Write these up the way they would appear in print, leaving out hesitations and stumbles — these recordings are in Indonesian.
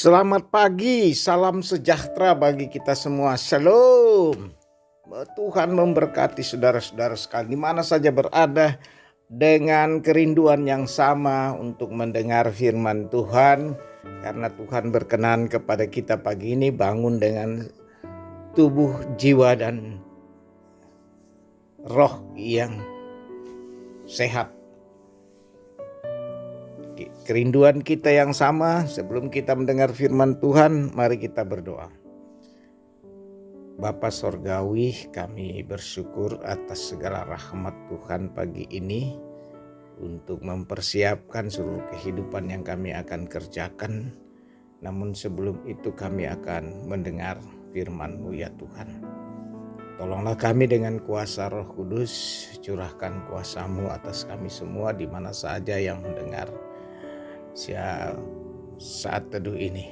Selamat pagi, salam sejahtera bagi kita semua. Shalom. Tuhan memberkati saudara-saudara sekalian di mana saja berada dengan kerinduan yang sama untuk mendengar firman Tuhan. Karena Tuhan berkenan kepada kita pagi ini bangun dengan tubuh, jiwa, dan roh yang sehat. Kerinduan kita yang sama. Sebelum kita mendengar firman Tuhan, mari kita berdoa. Bapa Sorgawi, kami bersyukur atas segala rahmat Tuhan pagi ini untuk mempersiapkan seluruh kehidupan yang kami akan kerjakan. Namun sebelum itu kami akan mendengar firman-Mu ya Tuhan. Tolonglah kami dengan kuasa Roh Kudus, curahkan kuasa-Mu atas kami semua di mana saja yang mendengar saat teduh ini.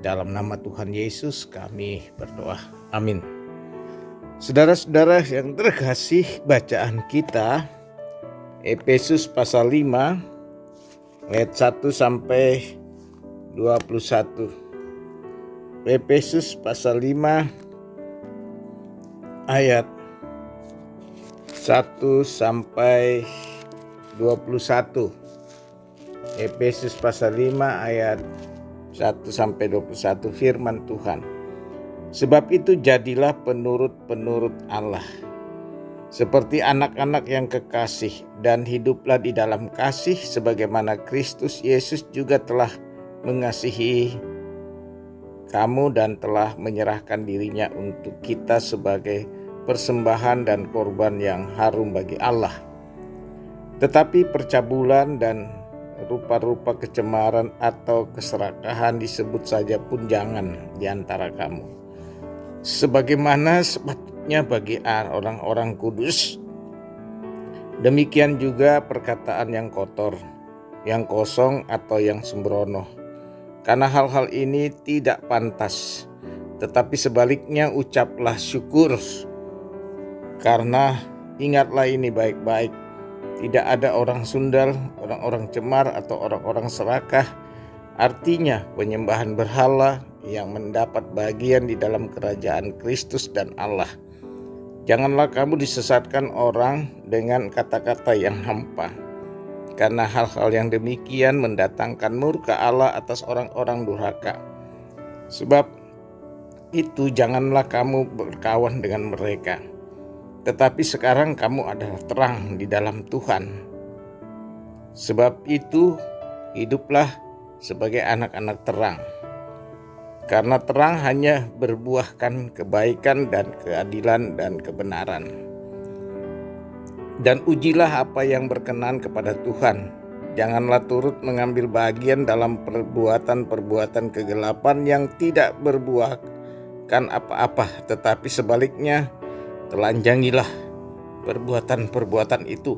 Dalam nama Tuhan Yesus kami berdoa. Amin. Saudara-saudara yang terkasih, bacaan kita Efesus pasal 5 ayat 1 sampai 21. Efesus pasal 5 ayat 1 sampai 21. Efesus pasal 5 ayat 1 sampai 21, firman Tuhan. Sebab itu jadilah penurut-penurut Allah, seperti anak-anak yang kekasih, dan hiduplah di dalam kasih sebagaimana Kristus Yesus juga telah mengasihi kamu dan telah menyerahkan dirinya untuk kita sebagai persembahan dan korban yang harum bagi Allah. Tetapi percabulan dan rupa-rupa kecemaran atau keserakahan disebut saja pun jangan di antara kamu, sebagaimana sepatutnya bagi orang-orang kudus. Demikian juga perkataan yang kotor, yang kosong atau yang sembrono, karena hal-hal ini tidak pantas. Tetapi sebaliknya ucaplah syukur, karena ingatlah ini baik-baik. Tidak ada orang sundal, orang-orang cemar, atau orang-orang serakah, artinya penyembahan berhala, yang mendapat bagian di dalam kerajaan Kristus dan Allah. Janganlah kamu disesatkan orang dengan kata-kata yang hampa, karena hal-hal yang demikian mendatangkan murka Allah atas orang-orang durhaka. Sebab itu janganlah kamu berkawan dengan mereka. Tetapi sekarang kamu adalah terang di dalam Tuhan. Sebab itu hiduplah sebagai anak-anak terang. Karena terang hanya berbuahkan kebaikan dan keadilan dan kebenaran. Dan ujilah apa yang berkenan kepada Tuhan. Janganlah turut mengambil bagian dalam perbuatan-perbuatan kegelapan yang tidak berbuahkan apa-apa, tetapi sebaliknya telanjangilah perbuatan-perbuatan itu.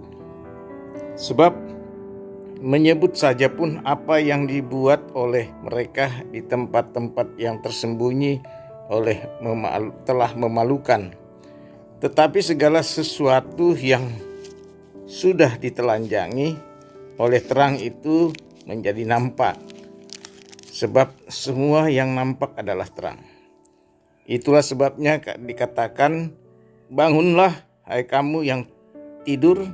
Sebab menyebut saja pun apa yang dibuat oleh mereka di tempat-tempat yang tersembunyi telah memalukan. Tetapi segala sesuatu yang sudah ditelanjangi oleh terang itu menjadi nampak. Sebab semua yang nampak adalah terang. Itulah sebabnya dikatakan, bangunlah hai kamu yang tidur,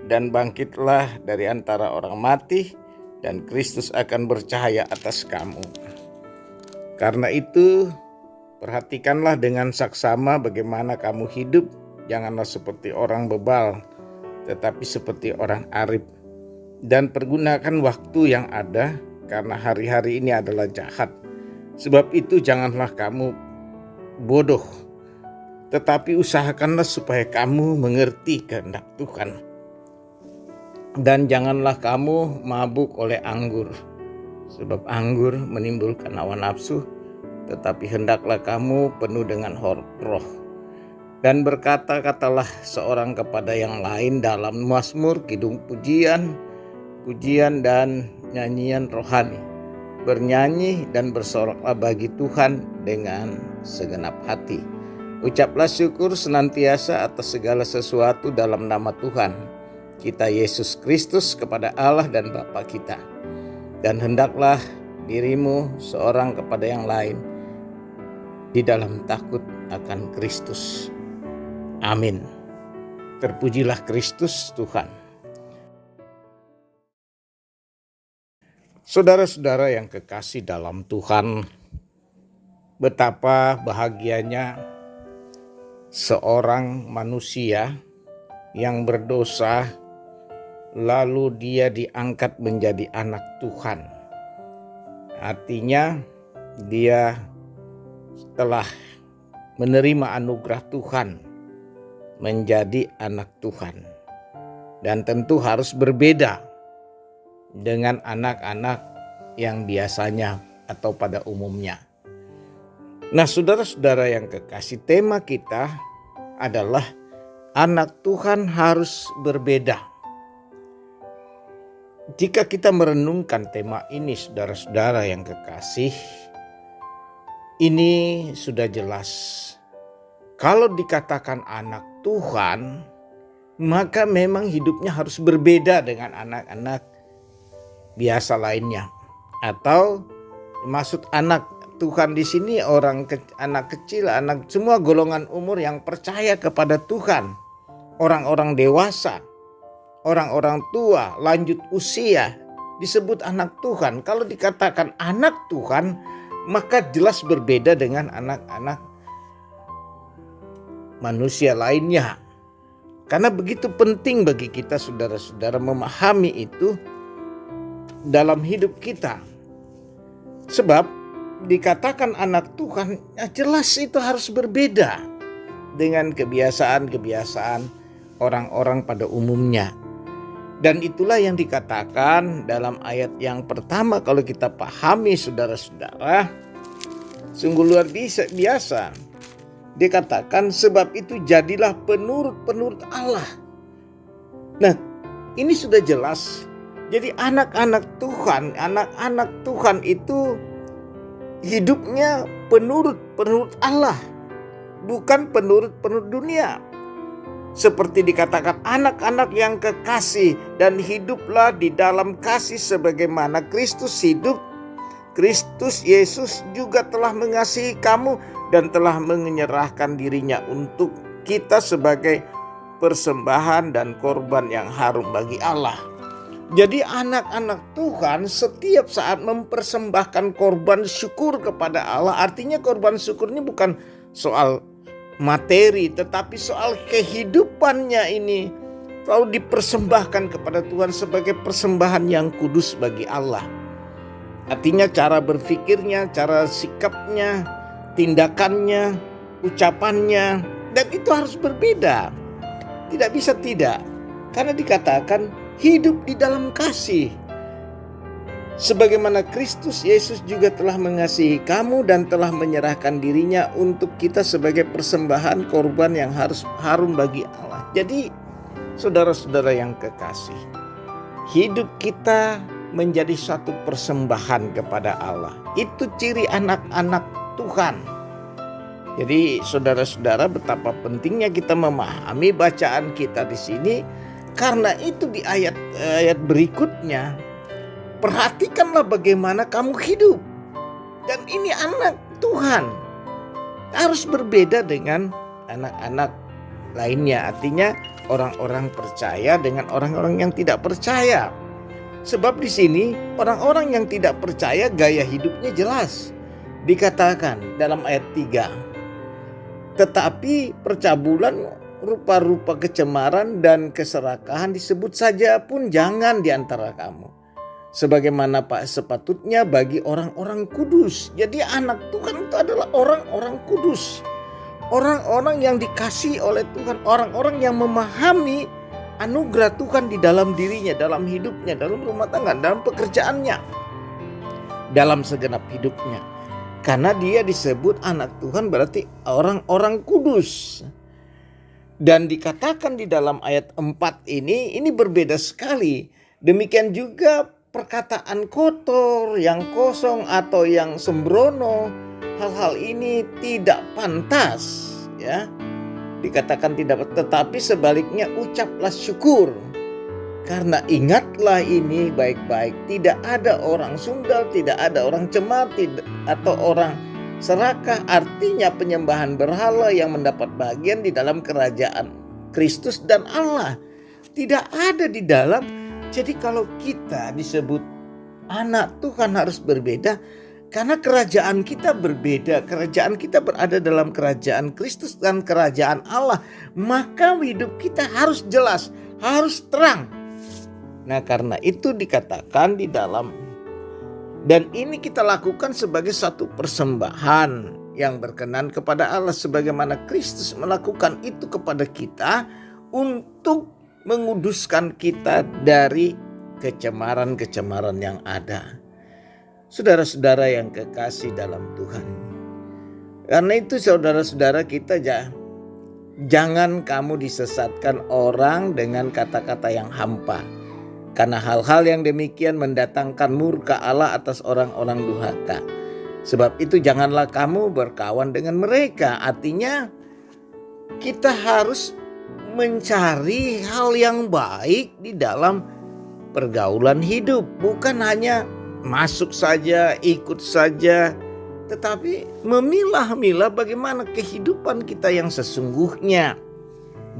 dan bangkitlah dari antara orang mati, dan Kristus akan bercahaya atas kamu. Karena itu perhatikanlah dengan saksama bagaimana kamu hidup. Janganlah seperti orang bebal, tetapi seperti orang arif. Dan pergunakan waktu yang ada, karena hari-hari ini adalah jahat. Sebab itu janganlah kamu bodoh, tetapi usahakanlah supaya kamu mengerti kehendak Tuhan. Dan janganlah kamu mabuk oleh anggur, sebab anggur menimbulkan hawa nafsu, tetapi hendaklah kamu penuh dengan roh. Dan berkata-katalah seorang kepada yang lain dalam mazmur, kidung, pujian, dan nyanyian rohani. Bernyanyi dan bersoraklah bagi Tuhan dengan segenap hati. Ucaplah syukur senantiasa atas segala sesuatu dalam nama Tuhan kita Yesus Kristus kepada Allah dan Bapa kita. Dan hendaklah dirimu seorang kepada yang lain di dalam takut akan Kristus. Amin. Terpujilah Kristus Tuhan. Saudara-saudara yang kekasih dalam Tuhan, betapa bahagianya seorang manusia yang berdosa lalu dia diangkat menjadi anak Tuhan. Artinya dia telah menerima anugerah Tuhan menjadi anak Tuhan. Dan tentu harus berbeda dengan anak-anak yang biasanya atau pada umumnya. Nah, saudara-saudara yang kekasih, tema kita adalah anak Tuhan harus berbeda. Jika kita merenungkan tema ini, saudara-saudara yang kekasih, ini sudah jelas. Kalau dikatakan anak Tuhan, maka memang hidupnya harus berbeda dengan anak-anak biasa lainnya. Atau maksud anak Tuhan di sini anak kecil, anak semua golongan umur yang percaya kepada Tuhan. Orang-orang dewasa, orang-orang tua, lanjut usia disebut anak Tuhan. Kalau dikatakan anak Tuhan, maka jelas berbeda dengan anak-anak manusia lainnya. Karena begitu penting bagi kita saudara-saudara memahami itu dalam hidup kita. Sebab dikatakan anak Tuhan, jelas itu harus berbeda dengan kebiasaan-kebiasaan orang-orang pada umumnya. Dan itulah yang dikatakan dalam ayat yang pertama, kalau kita pahami saudara-saudara, sungguh luar biasa. Dikatakan sebab itu jadilah penurut Allah. Nah, ini sudah jelas. Jadi anak-anak Tuhan itu hidupnya penurut Allah, bukan penurut dunia. Seperti dikatakan anak-anak yang kekasih dan hiduplah di dalam kasih sebagaimana Kristus hidup. Kristus Yesus juga telah mengasihi kamu dan telah menyerahkan dirinya untuk kita sebagai persembahan dan korban yang harum bagi Allah. Jadi anak-anak Tuhan setiap saat mempersembahkan korban syukur kepada Allah. Artinya korban syukur ini bukan soal materi, tetapi soal kehidupannya ini selalu dipersembahkan kepada Tuhan sebagai persembahan yang kudus bagi Allah. Artinya cara berpikirnya, cara sikapnya, tindakannya, ucapannya, dan itu harus berbeda. Tidak bisa tidak, karena dikatakan hidup di dalam kasih. Sebagaimana Kristus Yesus juga telah mengasihi kamu dan telah menyerahkan dirinya untuk kita sebagai persembahan korban yang harus harum bagi Allah. Jadi saudara-saudara yang kekasih, hidup kita menjadi satu persembahan kepada Allah. Itu ciri anak-anak Tuhan. Jadi saudara-saudara, betapa pentingnya kita memahami bacaan kita di sini. Karena itu di ayat berikutnya, perhatikanlah bagaimana kamu hidup. Dan ini anak Tuhan harus berbeda dengan anak-anak lainnya. Artinya orang-orang percaya dengan orang-orang yang tidak percaya. Sebab di sini orang-orang yang tidak percaya gaya hidupnya jelas. Dikatakan dalam ayat 3, tetapi percabulan, rupa-rupa kecemaran dan keserakahan disebut saja pun jangan di antara kamu. Sebagaimana sepatutnya bagi orang-orang kudus. Jadi anak Tuhan itu adalah orang-orang kudus. Orang-orang yang dikasihi oleh Tuhan. Orang-orang yang memahami anugerah Tuhan di dalam dirinya, dalam hidupnya, dalam rumah tangga, dalam pekerjaannya, dalam segenap hidupnya. Karena dia disebut anak Tuhan berarti orang-orang kudus. Dan dikatakan di dalam ayat 4 ini berbeda sekali. Demikian juga perkataan kotor, yang kosong atau yang sembrono, hal-hal ini tidak pantas, ya. Dikatakan tidak, tetapi sebaliknya ucaplah syukur. Karena ingatlah ini baik-baik, tidak ada orang sundal, tidak ada orang cemar, atau orang serakah, artinya penyembahan berhala yang mendapat bagian di dalam kerajaan Kristus dan Allah. Tidak ada di dalam. Jadi kalau kita disebut anak Tuhan harus berbeda, karena kerajaan kita berbeda. Kerajaan kita berada dalam kerajaan Kristus dan kerajaan Allah. Maka hidup kita harus jelas, harus terang. Nah, karena itu dikatakan di dalam, dan ini kita lakukan sebagai satu persembahan yang berkenan kepada Allah, sebagaimana Kristus melakukan itu kepada kita untuk menguduskan kita dari kecemaran-kecemaran yang ada. Saudara-saudara yang kekasih dalam Tuhan, karena itu saudara-saudara kita jangan kamu disesatkan orang dengan kata-kata yang hampa. Karena hal-hal yang demikian mendatangkan murka Allah atas orang-orang durhaka. Sebab itu janganlah kamu berkawan dengan mereka. Artinya kita harus mencari hal yang baik di dalam pergaulan hidup. Bukan hanya masuk saja, ikut saja. Tetapi memilah-milah bagaimana kehidupan kita yang sesungguhnya.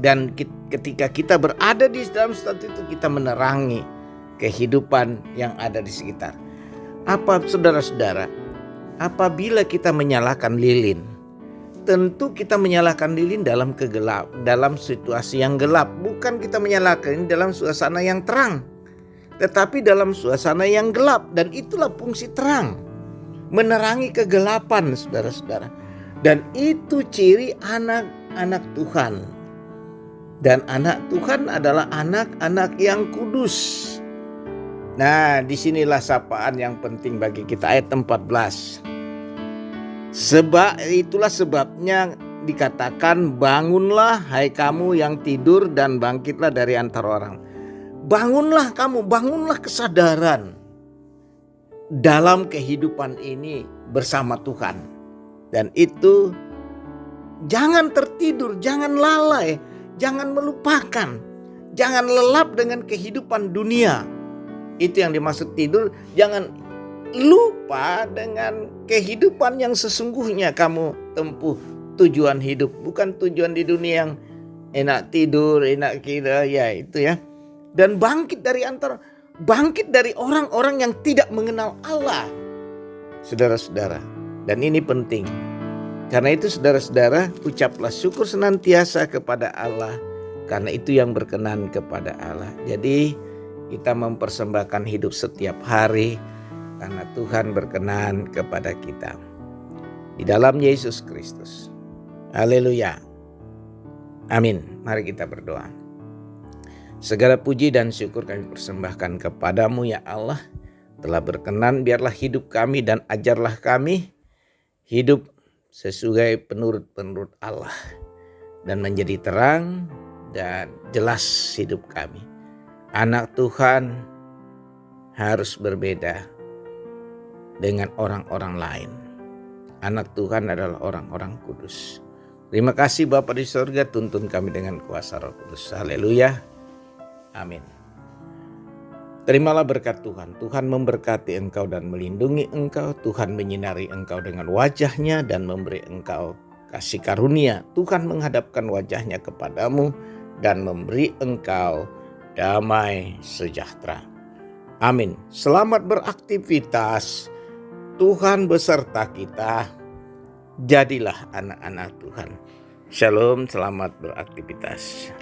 Dan ketika kita berada di dalam status itu, kita menerangi kehidupan yang ada di sekitar. Saudara-saudara, apabila kita menyalakan lilin, tentu kita menyalakan lilin dalam dalam situasi yang gelap. Bukan kita menyalakan dalam suasana yang terang, tetapi dalam suasana yang gelap. Dan itulah fungsi terang, menerangi kegelapan, saudara-saudara. Dan itu ciri anak-anak Tuhan. Dan anak Tuhan adalah anak-anak yang kudus. Nah, disinilah sapaan yang penting bagi kita, ayat 14. Itulah sebabnya dikatakan, bangunlah hai kamu yang tidur dan bangkitlah dari antara orang. Bangunlah kamu, bangunlah kesadaran dalam kehidupan ini bersama Tuhan. Dan itu jangan tertidur, jangan lalai. Jangan melupakan, jangan lelap dengan kehidupan dunia. Itu yang dimaksud tidur. Jangan lupa dengan kehidupan yang sesungguhnya kamu tempuh, tujuan hidup. Bukan tujuan di dunia yang enak tidur, enak kira, ya itu ya. Dan bangkit dari orang-orang yang tidak mengenal Allah. Saudara-saudara, dan ini penting. Karena itu saudara-saudara, ucaplah syukur senantiasa kepada Allah, karena itu yang berkenan kepada Allah. Jadi kita mempersembahkan hidup setiap hari karena Tuhan berkenan kepada kita. Di dalam Yesus Kristus. Haleluya. Amin. Mari kita berdoa. Segala puji dan syukur kami persembahkan kepadamu ya Allah. Telah berkenan biarlah hidup kami dan ajarlah kami hidup sesuai penurut Allah, dan menjadi terang dan jelas hidup kami. Anak Tuhan harus berbeda dengan orang-orang lain. Anak Tuhan adalah orang-orang kudus. Terima kasih Bapa di surga, tuntun kami dengan kuasa Roh Kudus. Haleluya. Amin. Terimalah berkat Tuhan. Tuhan memberkati engkau dan melindungi engkau. Tuhan menyinari engkau dengan wajahnya dan memberi engkau kasih karunia. Tuhan menghadapkan wajahnya kepadamu dan memberi engkau damai sejahtera. Amin. Selamat beraktivitas. Tuhan beserta kita. Jadilah anak-anak Tuhan. Shalom, selamat beraktivitas.